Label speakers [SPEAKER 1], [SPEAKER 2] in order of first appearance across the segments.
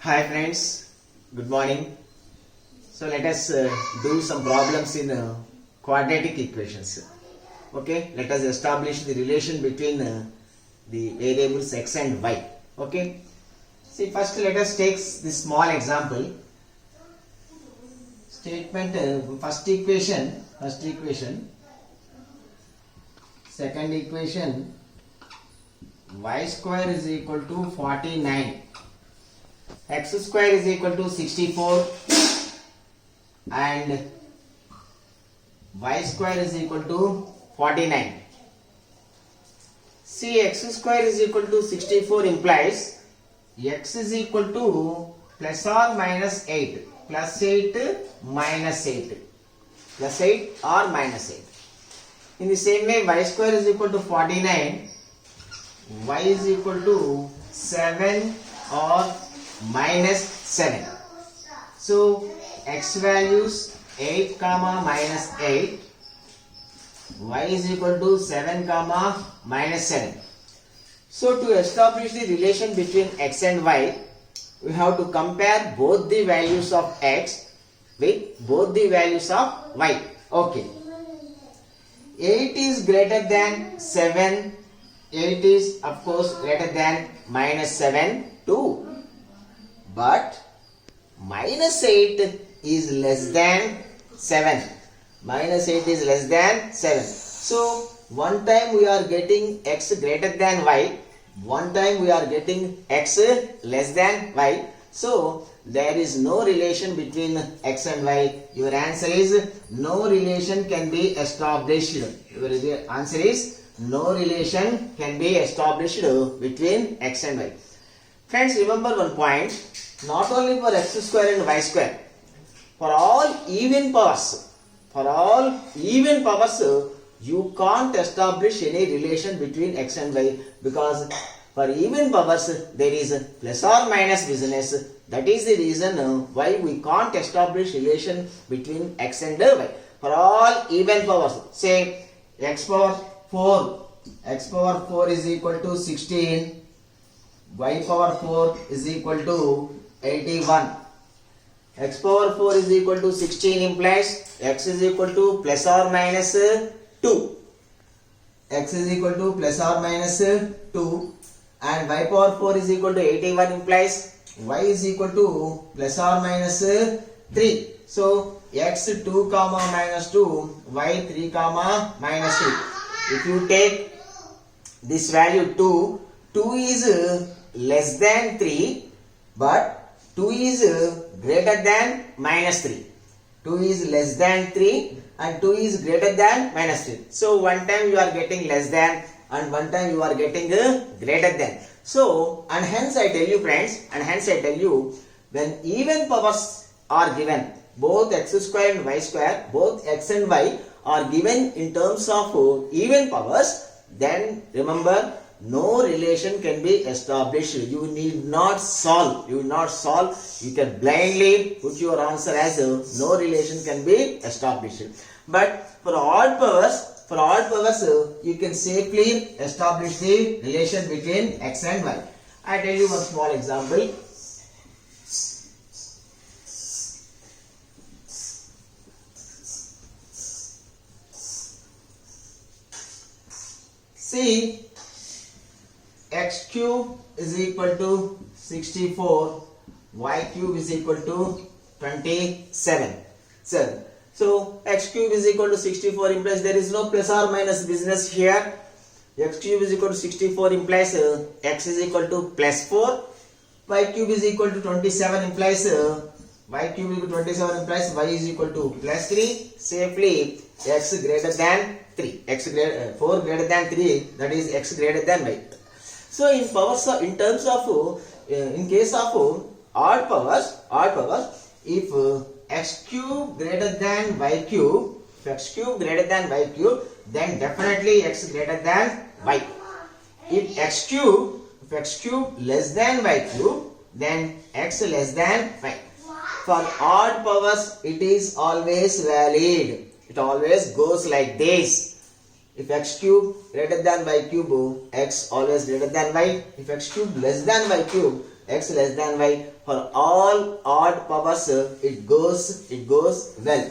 [SPEAKER 1] Hi friends, good morning. So let us do some problems in quadratic equations. Okay, let us establish the relation between the variables x and y. Okay, see first let us take this small example. Statement first equation, second equation, y square is equal to 49. X square is equal to 64 and y square is equal to 49. See, x square is equal to 64 implies x is equal to plus or minus 8, plus 8 minus 8, plus 8 or minus 8. In the same way, y square is equal to 49, y is equal to 7 or minus 7. So x values 8 comma minus 8, y is equal to 7 comma minus 7. So to establish the relation between x and y, we have to compare both the values of x with both the values of y. Okay. 8 is greater than 7. 8 is of course greater than minus 7 too. But minus 8 is less than 7. Minus 8 is less than 7. So, one time we are getting x greater than y. One time we are getting x less than y. So, there is no relation between x and y. Your answer is no relation can be established. Your answer is no relation can be established between x and y. Friends, remember one point. Not only for x square and y square, for all even powers, you can't establish any relation between x and y, because for even powers there is plus or minus business. That is the reason why we can't establish relation between x and y. For all even powers, say x power 4 is equal to 16, y power 4 is equal to 81. X power 4 is equal to 16 implies x is equal to plus or minus 2. X is equal to plus or minus 2 and y power 4 is equal to 81 implies y is equal to plus or minus 3. So x 2 comma minus 2, y 3 comma minus 3. If you take this value 2 is less than 3, but 2 is greater than minus 3. 2 is less than 3 and 2 is greater than minus 3. So one time you are getting less than and one time you are getting greater than. So, and hence I tell you friends, when even powers are given, both x square and y square, both x and y are given in terms of even powers, then remember, no relation can be established. You need not solve. You can blindly put your answer as no relation can be established. But for odd powers, you can safely establish the relation between x and y. I tell you one small example. See, x cube is equal to 64, y cube is equal to 27. So x cube is equal to 64 implies there is no plus or minus business here. X cube is equal to 64 implies x is equal to plus 4. Y cube is equal to 27 implies y cube is equal to 27 implies y is equal to plus 3. Safely x greater than 3. 4 greater than 3, that is x greater than y. So in terms of in case of odd powers, if x cube greater than y cube, then definitely x greater than y. If x cube less than y cube, then x less than y. For odd powers, it is always valid. It always goes like this. If x cube greater than y cube, x always greater than y. If x cube less than y cube, x less than y. For all odd powers, it goes well.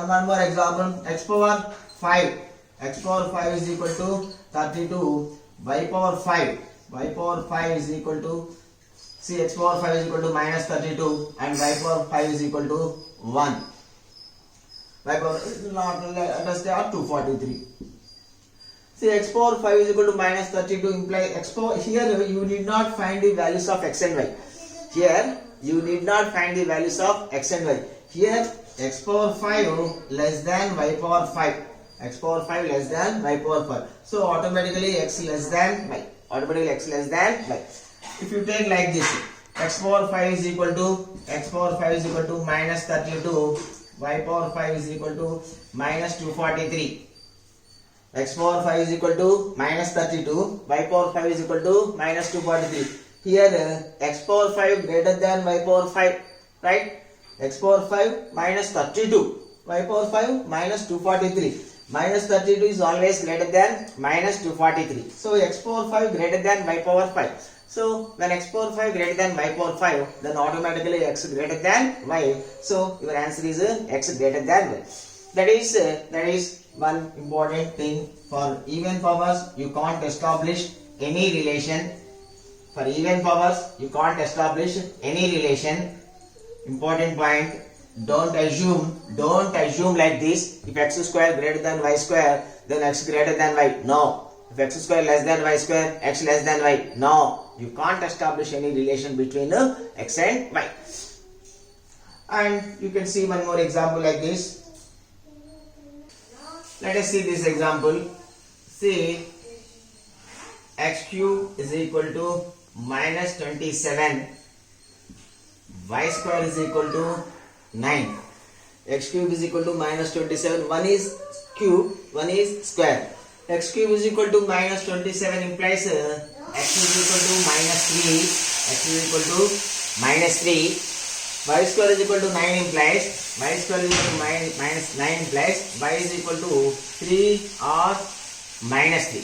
[SPEAKER 1] One more example, x power 5. X power 5 is equal to 32. Y power 5. Y power 5 is equal to, see, x power 5 is equal to minus 32 and y power 5 is equal to 1. Y power not, let us say 243. See, x power 5 is equal to minus 32 implies x power, here you need not find the values of x and y. Here you need not find the values of x and y. Here x power 5 less than y power 5. X power 5 less than y power 5. So automatically x less than y. Automatically x less than y. If you take like this, x power 5 is equal to minus 32. Y power 5 is equal to minus 243. X power 5 is equal to minus 32. Y power 5 is equal to minus 243. Here x power 5 greater than y power 5, right? X power 5 minus 32. Y power 5 minus 243. Minus 32 is always greater than minus 243. So x power 5 greater than y power 5. So when x power 5 greater than y power 5, then automatically x greater than y. So your answer is x greater than y. That is one important thing. For even powers, you can't establish any relation. For even powers, you can't establish any relation. Important point. Don't assume like this. If x square greater than y square, then x greater than y. No. If x square less than y square, x less than y. No. You can't establish any relation between x and y. And you can see one more example like this. Let us see this example. See, x cube is equal to minus 27. Y square is equal to 9. X cube is equal to minus 27. One is cube, one is square. X cube is equal to minus 27 implies x is equal to minus 3. X is equal to minus 3. Y square is equal to 9 implies y square is equal to minus 9 implies y is equal to 3 or minus 3.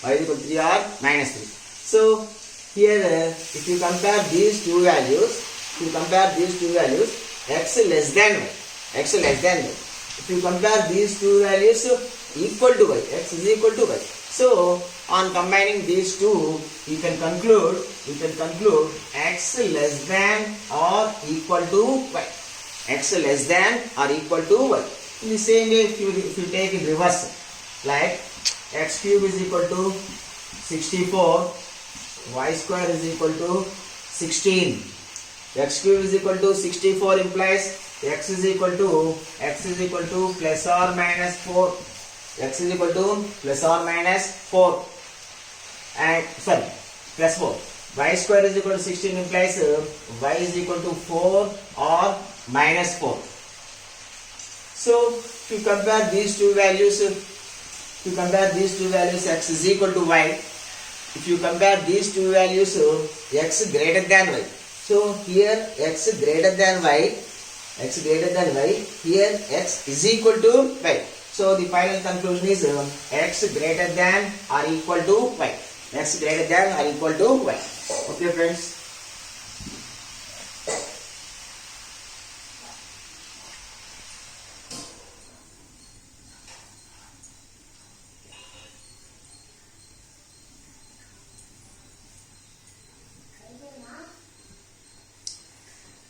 [SPEAKER 1] Y is equal to 3 or minus 3. So here if you compare these two values, x less than y. If you compare these two values equal to y, x is equal to y. So on combining these two, you can conclude x less than or equal to y. X less than or equal to y. In the same way, if you take it reverse, like x cube is equal to 64, y square is equal to 16. X cube is equal to 64 implies x is equal to plus or minus 4. X is equal to plus or minus 4. And sorry, plus 4. Y square is equal to 16 implies y is equal to 4 or minus 4. So if you compare these two values, x is equal to y. If you compare these two values, x greater than y. So here x greater than y. Here x is equal to y. So the final conclusion is x greater than or equal to y. X greater than or equal to y. Okay, friends.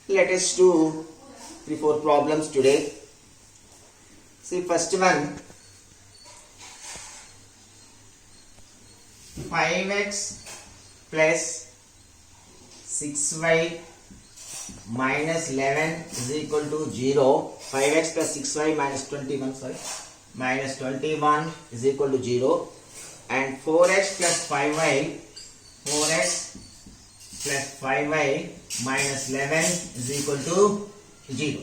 [SPEAKER 1] Let us do 3-4 problems today. See, first one, 5x plus 6y minus 11 is equal to 0. 5x plus 6y minus 21, minus 21 is equal to 0. And 4x plus 5y, minus 11 is equal to 0.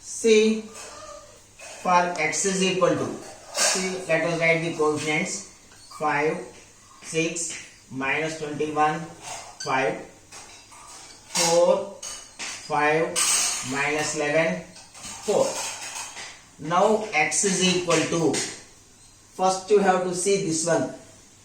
[SPEAKER 1] See, for x is equal to, let us write the coefficients. 5, 6, minus 21, 5, 4, 5, minus 11, 4. Now x is equal to, first you have to see this one.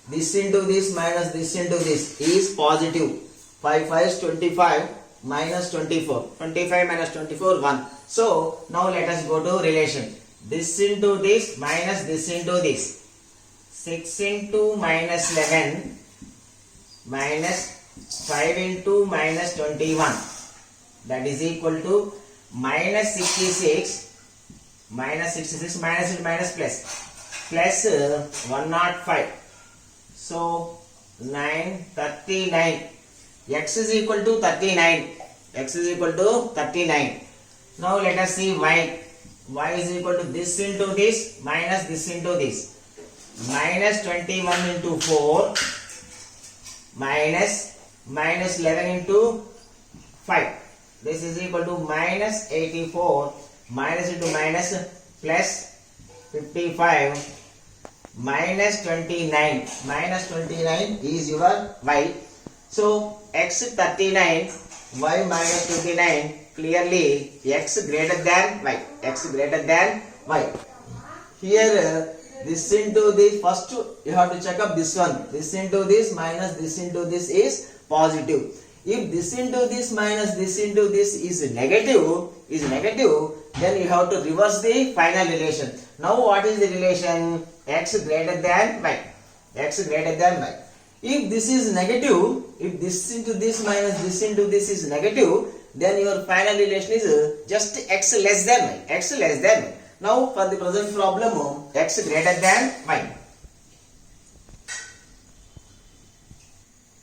[SPEAKER 1] this into this minus this into this is positive. 5 5 is 25 minus 24. 25 minus 24 1. So now let us go to relation. This into this minus this into this. 6 into minus 11 minus 5 into minus 21. That is equal to minus 66 minus into minus plus 105. So 39. X is equal to 39. X is equal to 39. Now let us see y. Y is equal to this into this minus this into this. Minus 21 into 4 minus 11 into 5. This is equal to minus 84 minus into minus plus 55 minus 29. Minus 29 is your y. So x 39, y minus 29, clearly x greater than y. X greater than y. Here this into this, first you have to check up this one. This into this minus this into this is positive. If this into this minus this into this is negative, then you have to reverse the final relation. Now what is the relation? X greater than y. X greater than y. If this is negative, if this into this minus this into this is negative, then your final relation is just x less than y. X less than y. Now for the present problem, x greater than y.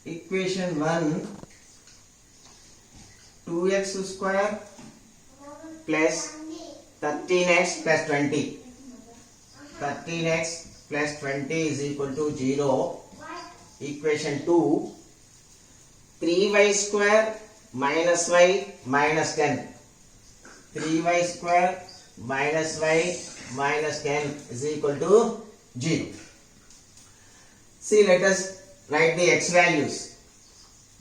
[SPEAKER 1] Equation 1, 2x square plus 13x plus 20. 13x plus 20 is equal to 0. Equation 2, 3y square minus y minus 10. 3y square minus y minus 10 is equal to 0. See, let us write the x values.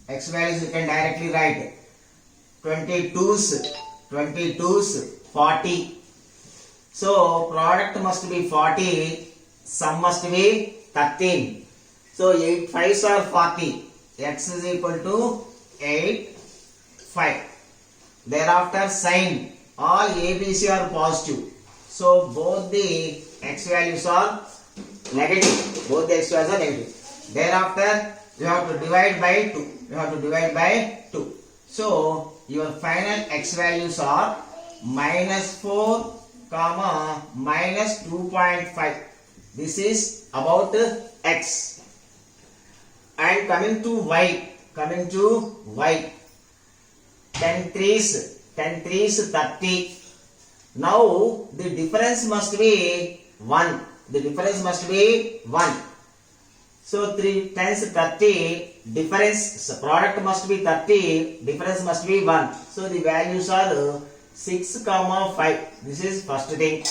[SPEAKER 1] X values you can directly write. 22's 40. So product must be 40, sum must be 13. So 8 5s are 40. X is equal to 8 5. Thereafter sign. All ABC are positive. So both the x values are negative. Both the x values are negative. Thereafter you have to divide by 2. So your final x values are minus 4 comma minus 2.5. This is about x. And coming to y. 10 3's 30. Now the difference must be 1. So 3 times 30, difference, product must be 30, difference must be 1. So the values are 6 comma 5. This is first thing.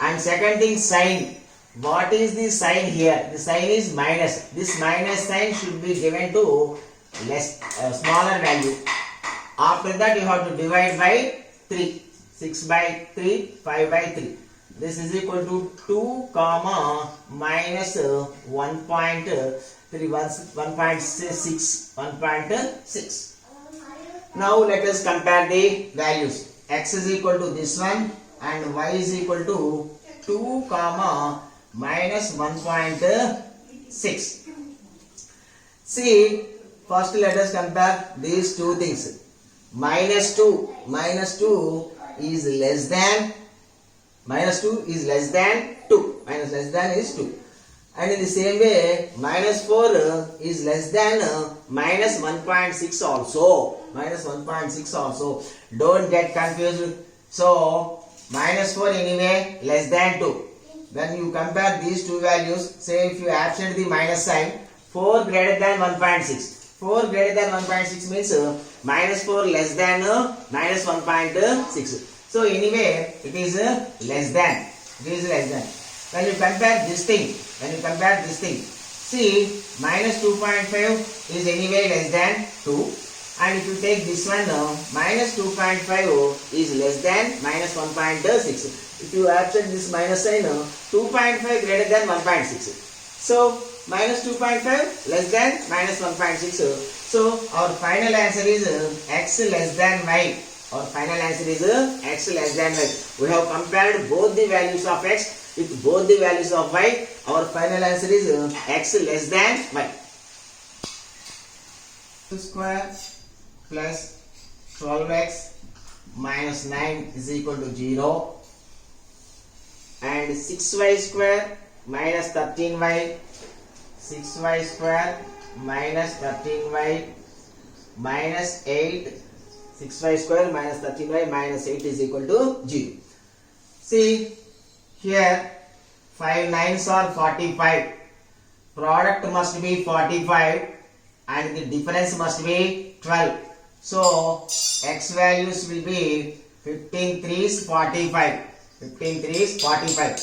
[SPEAKER 1] And second thing, sign. What is the sign here? The sign is minus. This minus sign should be given to smaller value. After that you have to divide by 3. 6 by 3, 5 by 3. This is equal to 2 comma minus 1.6. Now let us compare the values. X is equal to this one and y is equal to 2 comma minus 1.6. See, first let us compare these two things. Minus 2 is less than 2. Minus less than is 2. And in the same way, minus 4 is less than minus 1.6 also. Don't get confused. So, minus 4 anyway less than 2. When you compare these two values, say if you absent the minus sign, 4 greater than 1.6. 4 greater than 1.6 means minus 4 less than minus 1.6. So anyway, it is less than. When you compare this thing, see minus 2.5 is anyway less than 2. And if you take this one, minus 2.5 is less than minus 1.6. If you absent this minus sign, 2.5 greater than 1.6. So minus 2.5 less than minus 1.6. So our final answer is x less than y. Our final answer is x less than y. We have compared both the values of x with both the values of y. Our final answer is x less than y. 2 square plus 12x minus 9 is equal to 0, and 6y square minus 13y, 6y square minus 13y minus 8, 6y square minus 13y minus 8 is equal to 0. See here, 5 9s are 45, product must be 45 and the difference must be 12. So x values will be 15 3s 45, 15 3s 45,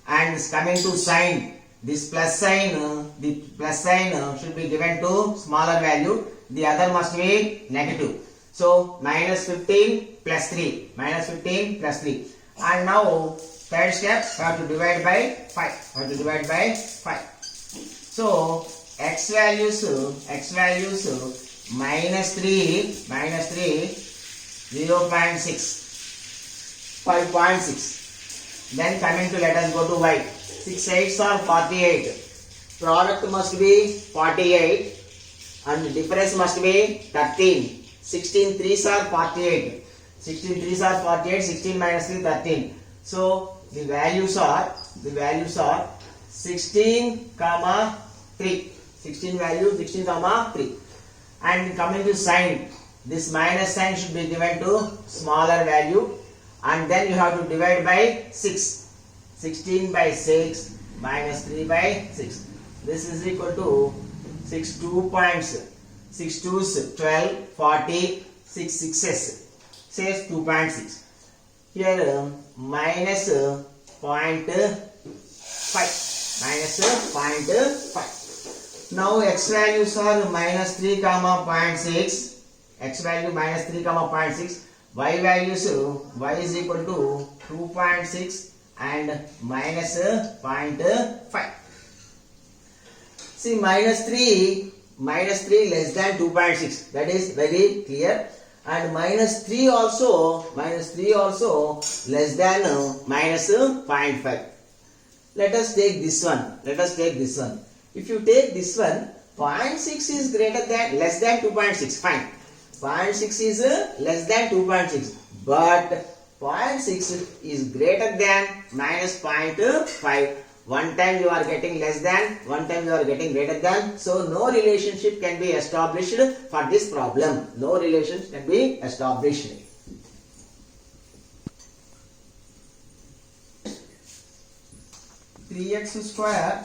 [SPEAKER 1] and coming to sign, this plus sign, the plus sign should be given to smaller value, the other must be negative. So minus 15 plus 3, minus 15 plus 3, and now third step we have to divide by 5, we have to divide by 5. So x values minus 3 0.6, 5.6. Then coming to, let us go to y. 6 8s are 48, product must be 48 and the difference must be 13. 16 3s are 48, 16 3s are 48, 16 minus 3 13. So the values are 16 comma 3, 16 value 16 comma 3. And coming to sign, this minus sign should be given to smaller value, and then you have to divide by 6. 16 by 6 minus 3 by 6. This is equal to 6 2 points. 6 2s 12, 40, 6 6s says 2.6. Here minus 0.5, minus 0.5. Now x values are minus 3 comma 0.6, x value minus 3 comma 0.6, y values, y is equal to 2.6 and minus 0.5. See, minus 3 less than 2.6, that is very clear, and minus 3 also less than minus 0.5. Let us take this one. If you take this one, 0.6 is less than 2.6, fine. 0.6 is less than 2.6, but 0.6 is greater than minus 0.5. One time you are getting less than, one time you are getting greater than. So no relationship can be established for this problem. No relationship can be established. 3x square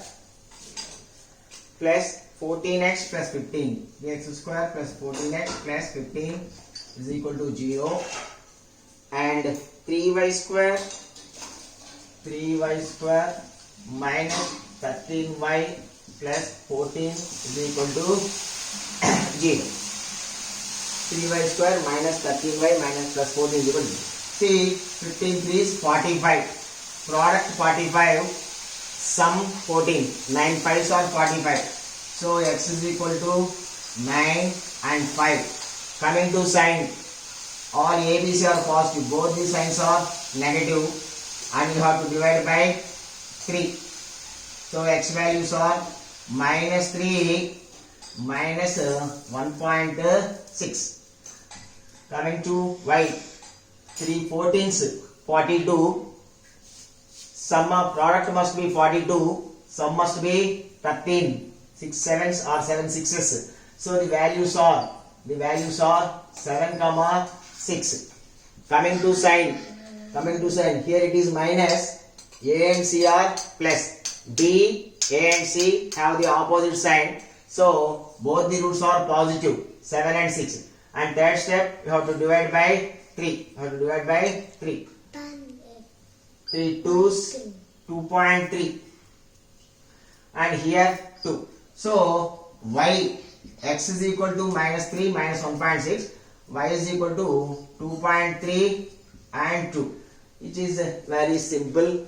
[SPEAKER 1] plus 14x plus 15. 3x square plus 14x plus 15 is equal to 0. And 3y square minus 13y plus 14 is equal to 0. 3y square minus 13y minus plus 14 is equal to 0. See, 15 3 is 45. Product 45. Sum 14. 9 5s are 45. So x is equal to 9 and 5. Coming to sign, all ABC are positive. Both the signs are negative, and you have to divide by 3. So x values are minus 3 minus 1.6. Coming to y, 3 14s 42. Sum of product must be 42. Sum must be 13. 6 7s are 7 6s. So the values are 7 comma 6. Coming to sign, here it is minus. A and C are plus. B, A and C have the opposite sign. So both the roots are positive, 7 and 6. And third step, you have to divide by 3. 3 2's 2.3. And here 2. So y, x is equal to minus 3 minus 1.6. Y is equal to 2.3 and 2. It is very simple.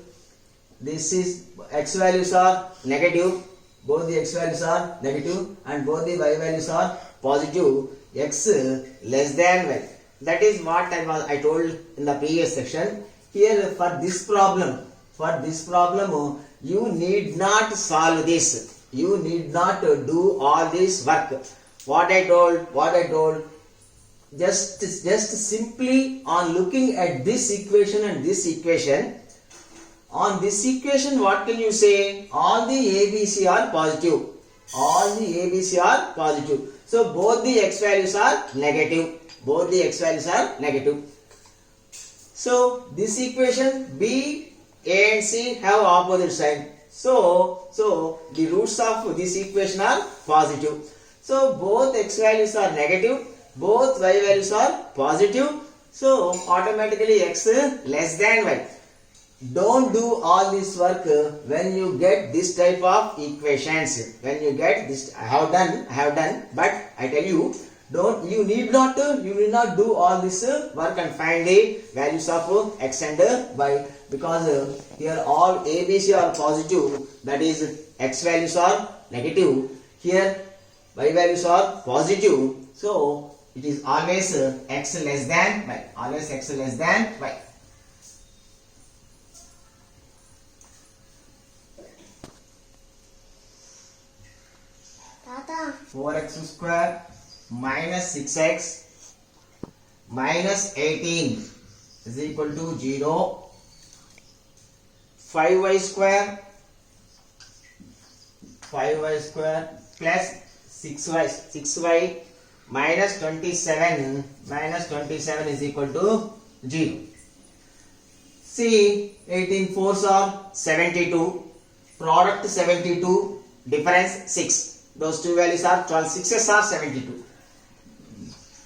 [SPEAKER 1] This is x values are negative, both the x values are negative and both the y values are positive, x less than y. That is what I told in the previous section. Here for this problem, you need not solve this. You need not do all this work. What I told, just simply on looking at this equation and this equation. On this equation, what can you say? All the ABC are positive. All the ABC are positive. So both the x values are negative. Both the x values are negative. So this equation B, A and C have opposite sign. So the roots of this equation are positive. So both x values are negative. Both y values are positive. So automatically x less than y. Don't do all this work when you get this type of equations. When you get this, I have done, but I tell you, you need not do all this work and find the values of x and y, because here all ABC are positive, that is x values are negative. Here y values are positive, so it is always x less than y. Always x less than y.
[SPEAKER 2] Tata.
[SPEAKER 1] 4x square minus 6x minus 18 is equal to 0. 5y square plus 6y minus 27 is equal to 0. See, 18 fours are 72, product 72, difference 6. Those two values are 12 sixes are 72.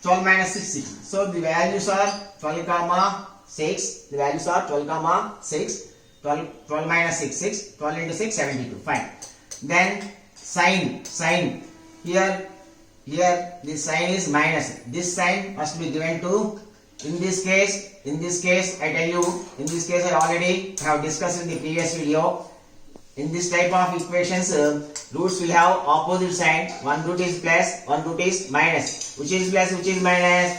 [SPEAKER 1] 12 minus 6, 6. So the values are 12 comma 6. The values are 12 comma 6. 12 minus 6, 6. 12 into 6, 72. Fine. Then sign. Here the sign is minus. This sign must be given to, in this case I tell you, in this case I already have discussed in the previous video. In this type of equations, roots will have opposite sign. One root is plus, one root is minus. Which is plus, which is minus?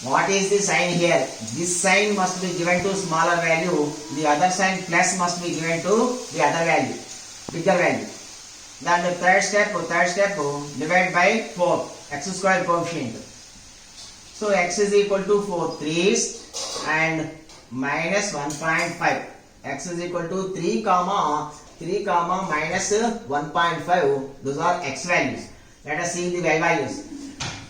[SPEAKER 1] What is the sign here? This sign must be given to smaller value. The other sign plus must be given to the other value, bigger value. Then the third step, divide by 4, x square coefficient. So x is equal to 4 threes and minus 1.5. X is equal to 3 comma minus 1.5. Those are x values. Let us see the y values.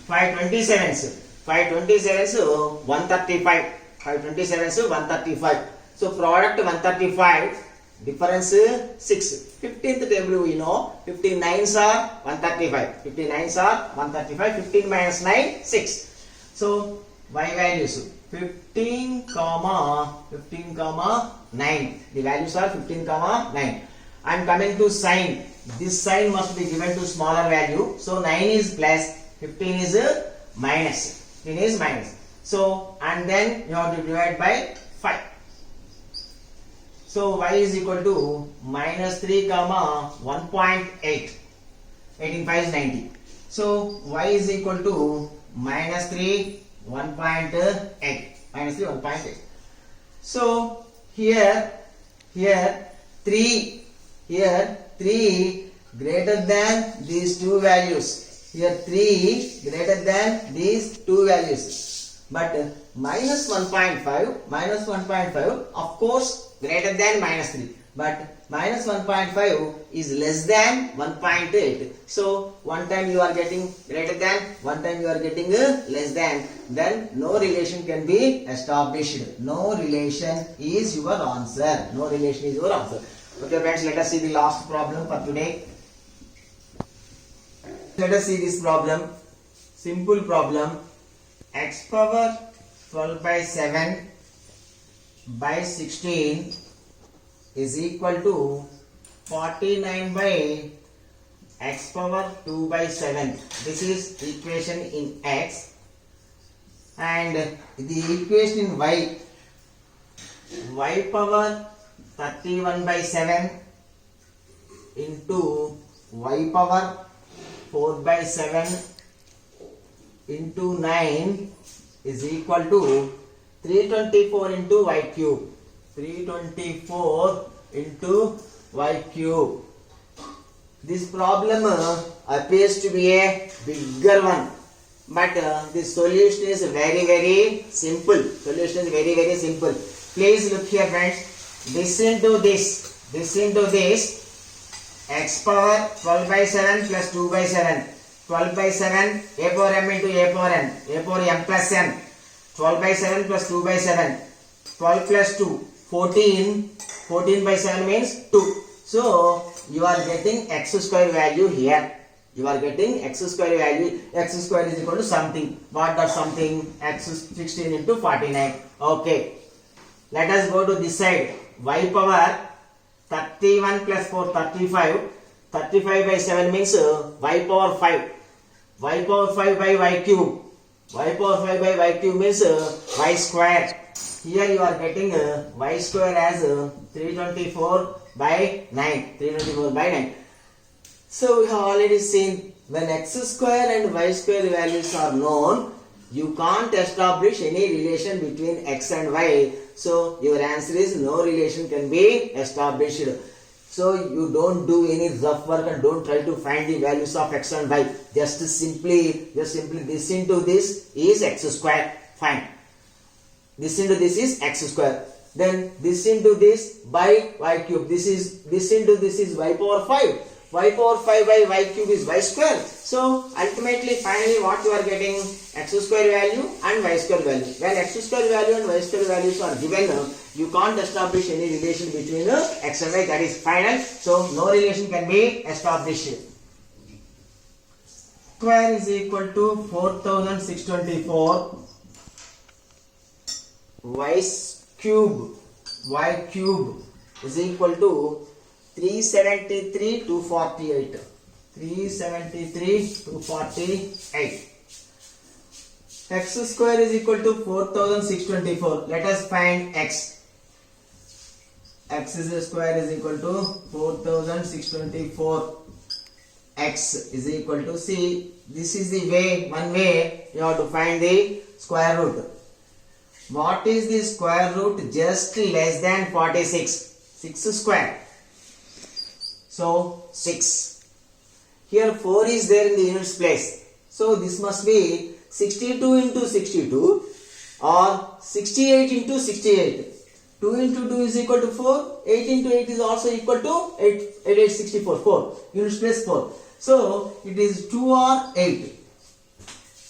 [SPEAKER 1] 527s 135. 527s 135. So product 135, difference 6. 15th table we know. 15 9s are 135. 15 9s are 135. 15 minus 9, 6. So y values 15 comma 9. The values are 15 comma 9. I am coming to sign. This sign must be given to smaller value. So 9 is plus, 15 is minus. 15 is minus. So and then you have to divide by 5. So y is equal to minus 3 comma 1.8. 18 5 is 90. So y is equal to minus 3 1.8. Minus 3 1.8. So here 3 greater than these two values. Here 3 greater than these two values. But minus 1.5 of course greater than minus 3. But minus 1.5 is less than 1.8. So one time you are getting greater than, one time you are getting less than. Then no relation can be established. No relation is your answer. No relation is your answer. Okay friends, let us see the last problem for today. Let us see this problem. Simple problem. X power 12 by 7 by 16 is equal to 49 by x power 2 by 7. This is equation in x, and the equation in y power 31 by 7 into y power 4 by 7 into 9 is equal to 324 into y cube. 324 into y cube. This problem appears to be a bigger one, but the solution is very simple. Solution is very simple. Please look here, friends. This into this, x power 12 by 7 plus 2 by 7. 12 by 7, a power m into a power m plus n. 12 by 7 plus 2 by 7. 12 plus 2, 14. 14 by 7 means 2. So, you are getting x square value here. You are getting x square value. X square is equal to something. What that something? X 16 into 49. Okay. Let us go to this side. Y power 31 plus 4, 35. 35 by 7 means y power 5. Y power 5 by y cube. Y power 5 by y cube means y square. Here you are getting y square as 324 by 9. 324 by 9. So we have already seen when x square and y square values are known, you can't establish any relation between x and y. So your answer is no relation can be established. So you don't do any rough work and don't try to find the values of x and y. Just simply this into this is x square. Fine. This into this is x square. Then this into this by y cube. This into this is y power 5. Y power 5 by y cube is y square. So ultimately, finally, what you are getting? X square value and y square value. When x square value and y square values are given, you can't establish any relation between x and y. That is final. So no relation can be established. Square is equal to 4624. Y cube is equal to 373 to 48. 373 to 48. X square is equal to 4624. Let us find x. X square is equal to 4624. X is equal to, see, this is the way, one way you have to find the square root. What is the square root? Just less than 46. 6 square. So 6. Here 4 is there in the units place. So this must be 62 into 62 or 68 into 68. 2 into 2 is equal to 4. 8 into 8 is also equal to 8 64. 4. Units place 4. So it is 2 or 8.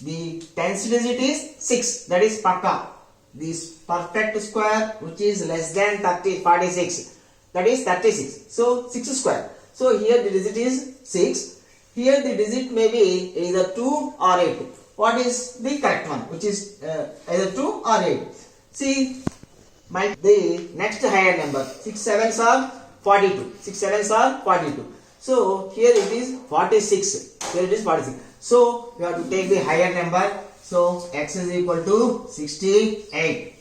[SPEAKER 1] The tens digit is 6. That is pakka. This perfect square which is less than 46. That is 36. So 6 square. So here the digit is 6. Here the digit may be either 2 or 8. What is the correct one? Which is either 2 or 8. See, the next higher number. 6 sevens are 42. 6 sevens are 42. So here it is 46. Here it is 46. So we have to take the higher number. So x is equal to 68.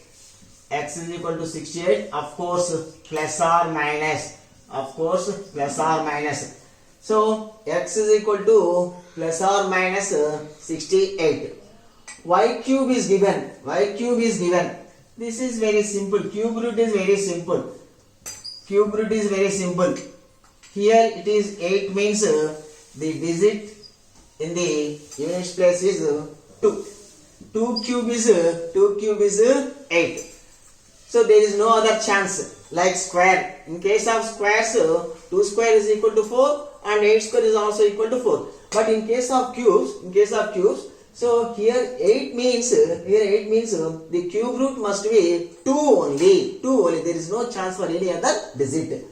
[SPEAKER 1] X is equal to 68. Of course, plus or minus. Of course, plus or minus. So x is equal to plus or minus 68. Y cube is given. Y cube is given. This is very simple. Cube root is very simple. Cube root is very simple. Here it is 8 means the digit in the units place is 2. 2 cube is 8. So there is no other chance like square. In case of squares, 2 square is equal to 4 and 8 square is also equal to 4. But in case of cubes, so here 8 means the cube root must be 2 only. 2 only. There is no chance for any other digit.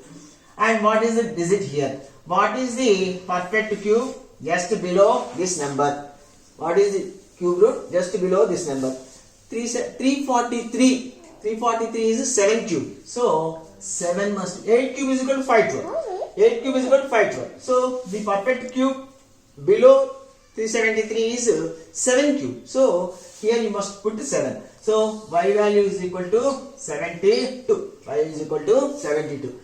[SPEAKER 1] And what is the digit here? What is the perfect cube? Just below this number. What is the cube root? Just below this number. 343. 343 is 7 cube. So 7 must 8 cube is equal to 512. 8 cube is equal to 512. So the perfect cube below 373 is 7 cube. So here you must put 7. So y value is equal to 72. Y is equal to 72.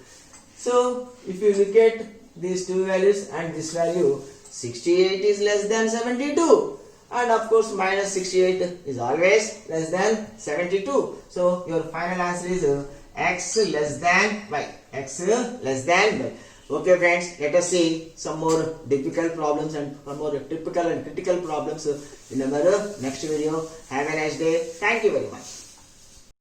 [SPEAKER 1] So if you look at these two values and this value, 68 is less than 72. And of course minus 68 is always less than 72. So your final answer is x less than y. X less than y. Okay friends, let us see some more difficult problems and some more typical and critical problems in our next video. Have a nice day. Thank you very much.